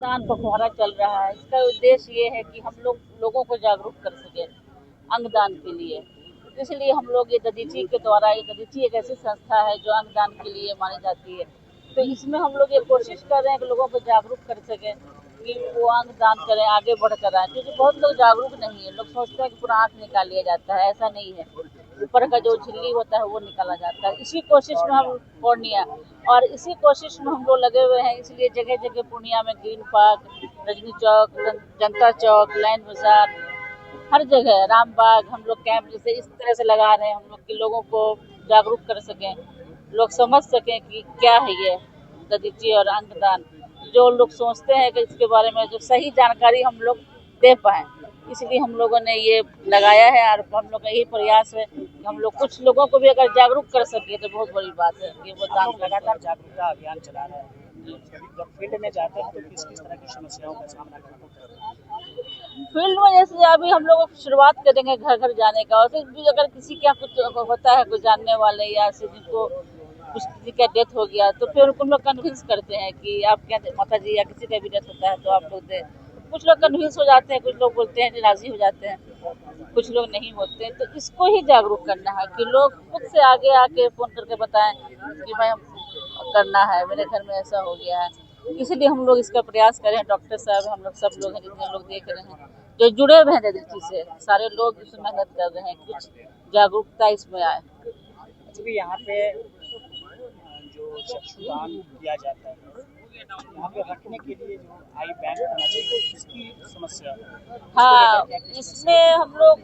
दान पखवाड़ा चल रहा है। इसका उद्देश्य ये है कि हम लोगों को जागरूक कर सके अंगदान के लिए। इसलिए हम लोग ये दधीचि के द्वारा, ये दधीचि एक ऐसी संस्था है जो अंगदान के लिए मानी जाती है। तो इसमें हम लोग ये कोशिश कर रहे हैं कि लोगों को जागरूक कर सकें कि वो अंगदान करें, आगे बढ़कर आए, क्योंकि बहुत लोग जागरूक नहीं है। लोग सोचते हैं कि पूरा आँख निकाल लिया जाता है, ऐसा नहीं है। ऊपर का जो झिल्ली होता है वो निकाला जाता है। इसी कोशिश में हम पूर्णिया और इसी कोशिश में हम लोग लगे हुए हैं। इसलिए जगह जगह पूर्णिया में ग्रीन पार्क, रजनी चौक, जनता चौक, लाइन बाजार, हर जगह रामबाग हम लोग कैंप जैसे इस तरह से लगा रहे हैं हम लोग कि लोगों को जागरूक कर सकें, लोग समझ सकें कि क्या है ये दधीचि और अंगदान। जो लोग सोचते हैं कि इसके बारे में जो सही जानकारी हम लोग दे पाएँ, इसलिए हम लोगों ने ये लगाया है। और हम लोग का यही प्रयास है कि हम लोग कुछ लोगों को भी अगर जागरूक कर सके तो बहुत बड़ी बात है कि वो दान लगातार जागरूकता अभियान चला रहे हैं। जब फील्ड में जाते हैं तो किस किस तरह की समस्याओं का सामना करना पड़ता है? फील्ड में जैसे अभी हम लोग शुरुआत करेंगे घर घर जाने का, और फिर भी अगर किसी का कुछ होता है, कुछ जानने वाले या जिनको कुछ किसी का डेथ हो गया, तो फिर उन लोग कन्विंस करते हैं कि आप क्या माता जी या किसी का भी डेथ होता है तो आप लोग दें। कुछ लोग कन्विंस हो जाते हैं, कुछ लोग बोलते हैं राजी हो जाते हैं, कुछ लोग नहीं होते हैं। तो इसको ही जागरूक करना है कि लोग खुद से आगे आके फोन करके बताएं कि भाई करना है, मेरे घर में ऐसा हो गया है। इसलिए हम लोग इसका प्रयास करें। डॉक्टर साहब, हम लोग सब लोग हैं, जितने लोग देख रहे हैं, जो जुड़े हुए हैं दधीचि से, सारे लोग इसमें मेहनत कर रहे हैं, कुछ जागरूकता इसमें आए। क्योंकि यहाँ पे जो चक्षुदान किया जाता है, यहाँ पे रखने के लिए जो आई बैंक होना चाहिए, इसकी समस्या हाँ, इसमें हम लोग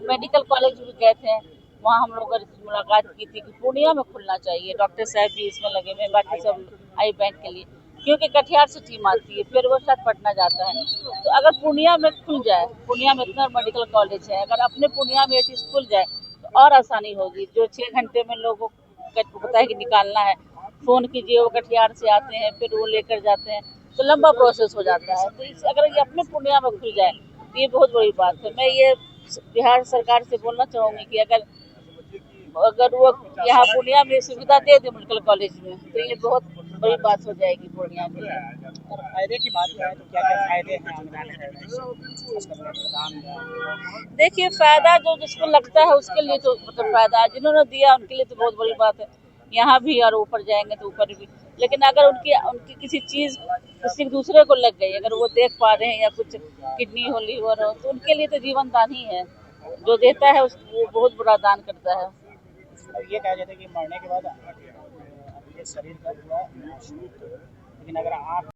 मेडिकल कॉलेज भी गए थे, वहाँ हम लोग मुलाकात की थी कि पूर्णिया में खुलना चाहिए। डॉक्टर साहब भी इसमें लगे हुए, बाकी सब आई बैंक के लिए, क्योंकि कटिहार से टीम आती है, फिर वो शायद पटना जाता है। तो अगर पूर्णिया में खुल जाए, पूर्णिया में इतना मेडिकल कॉलेज है, अगर अपने पूर्णिया में ये चीज़ खुल जाए तो और आसानी होगी। जो 6 घंटे में लोगों को पता है कि निकालना है, फ़ोन कीजिए, वो कटिहार से आते हैं, फिर वो लेकर जाते हैं, तो लंबा प्रोसेस हो जाता है। तो अगर ये अपने पूर्णिया में खुल जाए तो ये बहुत बड़ी बात है। मैं ये बिहार सरकार से बोलना चाहूँगी कि अगर वो यहाँ पूर्णिया में सुविधा दे दे मेडिकल कॉलेज में, तो ये बहुत बड़ी बात हो जाएगी पूर्णिया के लिए। और फायदे की बात है तो क्या क्या फायदे हैं अंगदान करने से? देखिए, फायदा जो जिसको लगता है उसके लिए तो मतलब फायदा है, जिन्होंने दिया उनके लिए तो बहुत बड़ी बात है। यहाँ भी और ऊपर जाएंगे तो ऊपर भी। लेकिन अगर उनकी उनकी किसी चीज़ किसी दूसरे को लग गई, अगर वो देख पा रहे हैं या कुछ किडनी हो, लीवर हो, तो उनके लिए तो जीवन दान ही है। जो देता है वो बहुत बड़ा दान करता है। ये कहा जाता है कि मरने के बाद आपके शरीर का पूरा नाश होता है, लेकिन अगर आप